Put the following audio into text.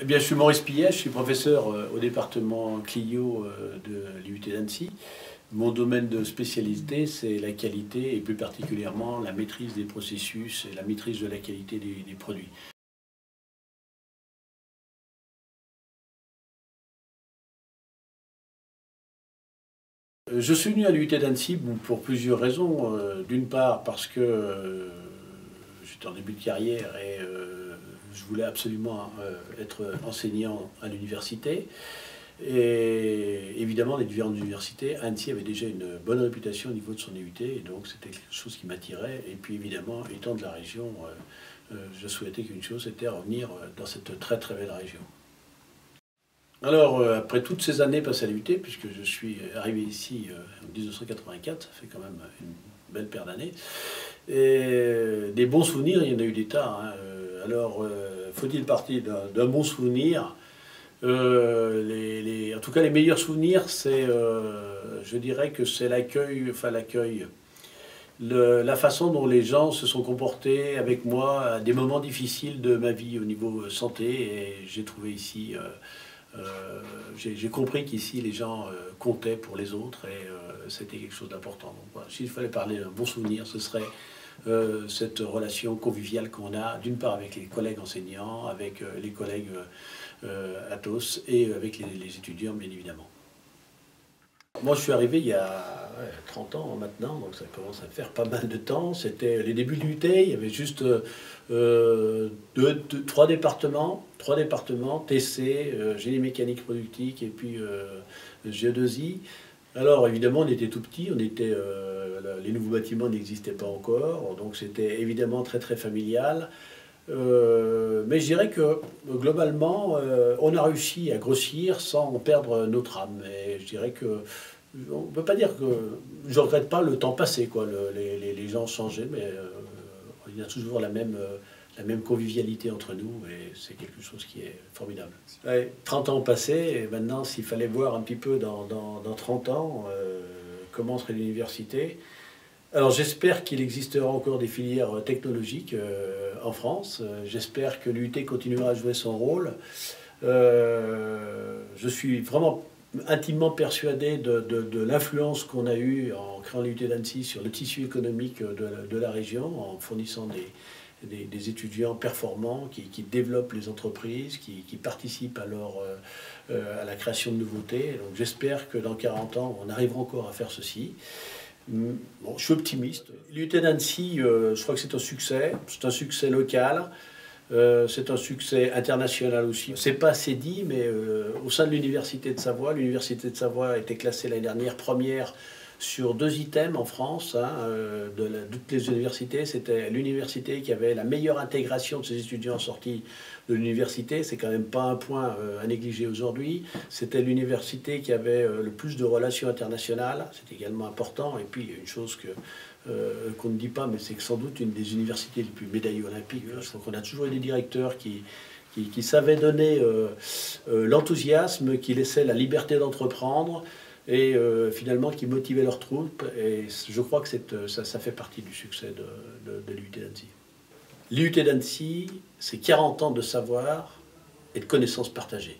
Eh bien, je suis Maurice Pillet, je suis professeur au département Clio de l'IUT d'Annecy. Mon domaine de spécialité, c'est la qualité et plus particulièrement la maîtrise des processus et la maîtrise de la qualité des produits. Je suis venu à l'IUT d'Annecy pour plusieurs raisons. D'une part parce que j'étais en début de carrière et je voulais absolument être enseignant à l'université. Et évidemment, les différentes universités, Annecy avait déjà une bonne réputation au niveau de son IUT, et donc c'était quelque chose qui m'attirait. Et puis évidemment, étant de la région, je souhaitais qu'une chose, c'était revenir dans cette très très belle région. Alors, après toutes ces années passées à l'IUT, puisque je suis arrivé ici en 1984, ça fait quand même une belle paire d'années, et des bons souvenirs, il y en a eu des tas. Hein. Alors, faut-il partir d'un bon souvenir? En tout cas, les meilleurs souvenirs, je dirais que c'est l'accueil, la façon dont les gens se sont comportés avec moi à des moments difficiles de ma vie au niveau santé. Et j'ai trouvé ici, j'ai compris qu'ici les gens comptaient pour les autres et c'était quelque chose d'important. Donc voilà, s'il fallait parler d'un bon souvenir, ce serait cette relation conviviale qu'on a, d'une part avec les collègues enseignants, avec les collègues Athos et avec les étudiants, bien évidemment. Moi, je suis arrivé il y a 30 ans maintenant, donc ça commence à faire pas mal de temps. C'était les débuts de l'UT, il y avait juste trois départements, TC, génie mécanique productique et puis G2I. Alors évidemment, on était tout petits, les nouveaux bâtiments n'existaient pas encore, donc c'était évidemment très très familial. Mais je dirais que globalement, on a réussi à grossir sans perdre notre âme. Et je dirais que on ne peut pas dire que je ne regrette pas le temps passé, quoi. Les gens ont changé, mais il y a toujours la même convivialité entre nous et c'est quelque chose qui est formidable. Ouais, 30 ans passés, et maintenant, s'il fallait voir un petit peu dans 30 ans comment serait l'université. Alors j'espère qu'il existera encore des filières technologiques en France. J'espère que l'UT continuera à jouer son rôle. Je suis vraiment intimement persuadé de l'influence qu'on a eue en créant l'UT d'Annecy sur le tissu économique de la région, en fournissant des étudiants performants qui développent les entreprises, qui participent à la création de nouveautés. Donc j'espère que dans 40 ans, on arrivera encore à faire ceci. Bon, je suis optimiste. L'UT d'Annecy, je crois que c'est un succès local, c'est un succès international aussi. C'est pas assez dit, mais au sein de l'Université de Savoie a été classée l'année dernière première sur 2 items en France, hein, de toutes les universités. C'était l'université qui avait la meilleure intégration de ses étudiants sortis de l'université. C'est quand même pas un point à négliger aujourd'hui. C'était l'université qui avait le plus de relations internationales. C'est également important. Et puis, il y a une chose qu'on ne dit pas, mais c'est que sans doute une des universités les plus médaillées olympiques. Je crois qu'on a toujours eu des directeurs qui savaient donner l'enthousiasme, qui laissaient la liberté d'entreprendre, et finalement qui motivaient leurs troupes. Et je crois que ça fait partie du succès de l'IUT d'Annecy. L'IUT d'Annecy, c'est 40 ans de savoir et de connaissances partagées.